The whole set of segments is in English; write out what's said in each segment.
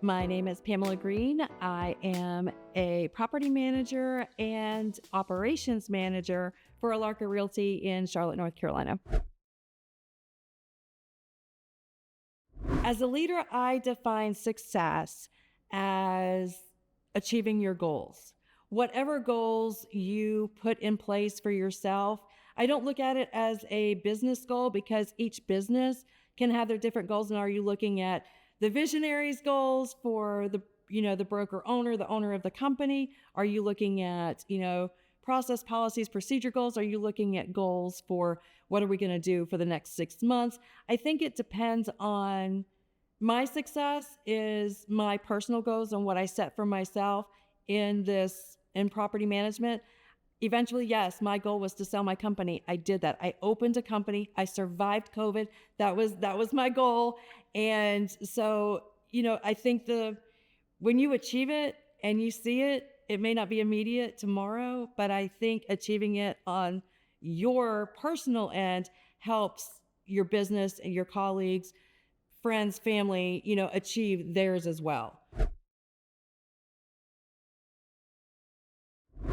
My name is Pamela Green. I am a property manager and operations manager for Alarka Realty in Charlotte, North Carolina. As a leader, I define success as achieving your goals. Whatever goals you put in place for yourself, I don't look at it as a business goal because each business can have their different goals. And are you looking at the visionary's goals for the broker owner, the owner of the company? Are you looking at, process policies, procedure goals? Are you looking at goals for what are we going to do for the next 6 months? I think it depends on my success is my personal goals and what I set for myself in property management. Eventually, yes, my goal was to sell my company. I did that. I opened a company. I survived COVID. That was my goal. And so, I think when you achieve it and you see it, it may not be immediate tomorrow, but I think achieving it on your personal end helps your business and your colleagues, friends, family, achieve theirs as well.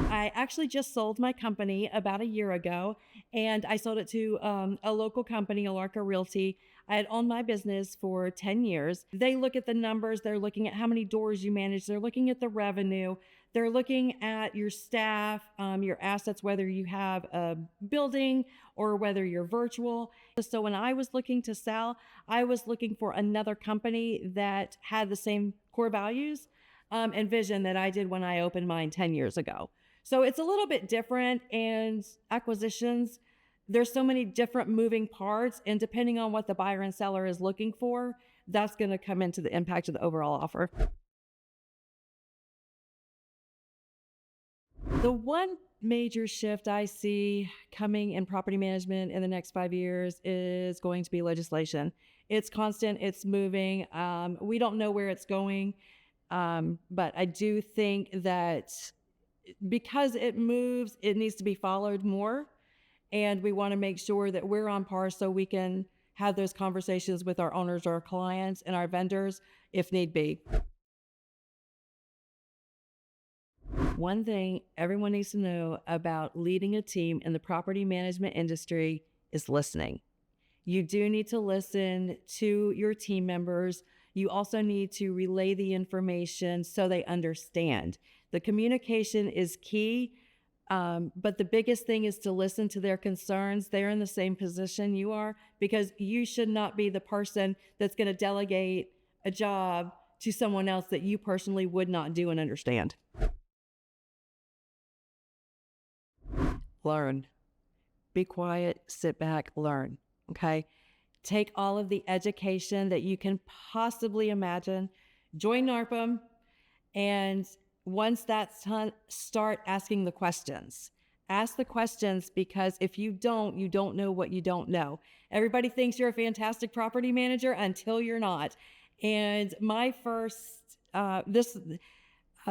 I actually just sold my company about a year ago, and I sold it to a local company, Alarka Realty. I had owned my business for 10 years. They look at the numbers, they're looking at how many doors you manage, they're looking at the revenue, they're looking at your staff, your assets, whether you have a building or whether you're virtual. So when I was looking to sell, I was looking for another company that had the same core values and vision that I did when I opened mine 10 years ago. So it's a little bit different, and acquisitions, there's so many different moving parts, and depending on what the buyer and seller is looking for, that's going to come into the impact of the overall offer. The one major shift I see coming in property management in the next 5 years is going to be legislation. It's constant, it's moving. We don't know where it's going, but I do think that because it moves, it needs to be followed more. And we want to make sure that we're on par so we can have those conversations with our owners, our clients, and our vendors if need be. One thing everyone needs to know about leading a team in the property management industry is listening. You do need to listen to your team members. You also need to relay the information so they understand. The communication is key, but the biggest thing is to listen to their concerns. They're in the same position you are, because you should not be the person that's going to delegate a job to someone else that you personally would not do and understand. Learn. Be quiet, sit back, learn. Okay? Take all of the education that you can possibly imagine. Join NARPM, and once that's done, start asking the questions. Ask the questions, because if you don't know what you don't know. Everybody thinks you're a fantastic property manager until you're not. And my first, a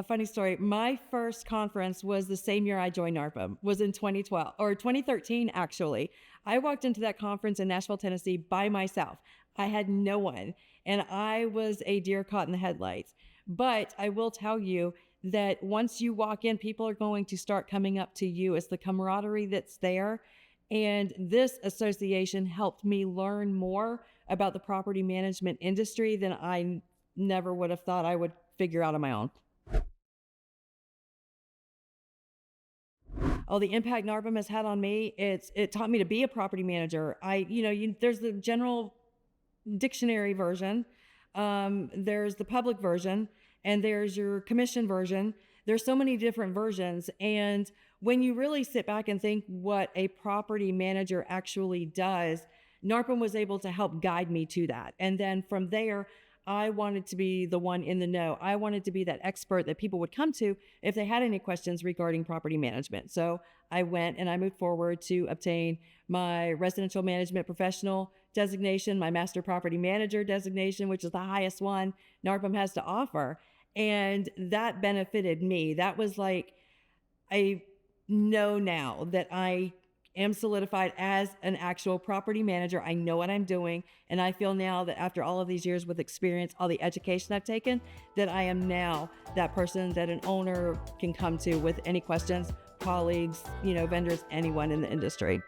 funny story, my first conference was the same year I joined NARPM, was in 2012, or 2013, actually. I walked into that conference in Nashville, Tennessee by myself. I had no one, and I was a deer caught in the headlights. But I will tell you that once you walk in, people are going to start coming up to you. It's the camaraderie that's there. And this association helped me learn more about the property management industry than I never would have thought I would figure out on my own. Oh, the impact NARPM has had on me, it taught me to be a property manager. There's the general dictionary version, there's the public version, and there's your commission version. There's so many different versions. And when you really sit back and think what a property manager actually does, NARPM was able to help guide me to that. And then from there, I wanted to be the one in the know. I wanted to be that expert that people would come to if they had any questions regarding property management. So I went and I moved forward to obtain my residential management professional designation, my master property manager designation, which is the highest one NARPM has to offer. And that benefited me. That was like, I know now that I am solidified as an actual property manager. I know what I'm doing. And I feel now that after all of these years with experience, all the education I've taken, that I am now that person that an owner can come to with any questions, colleagues, vendors, anyone in the industry.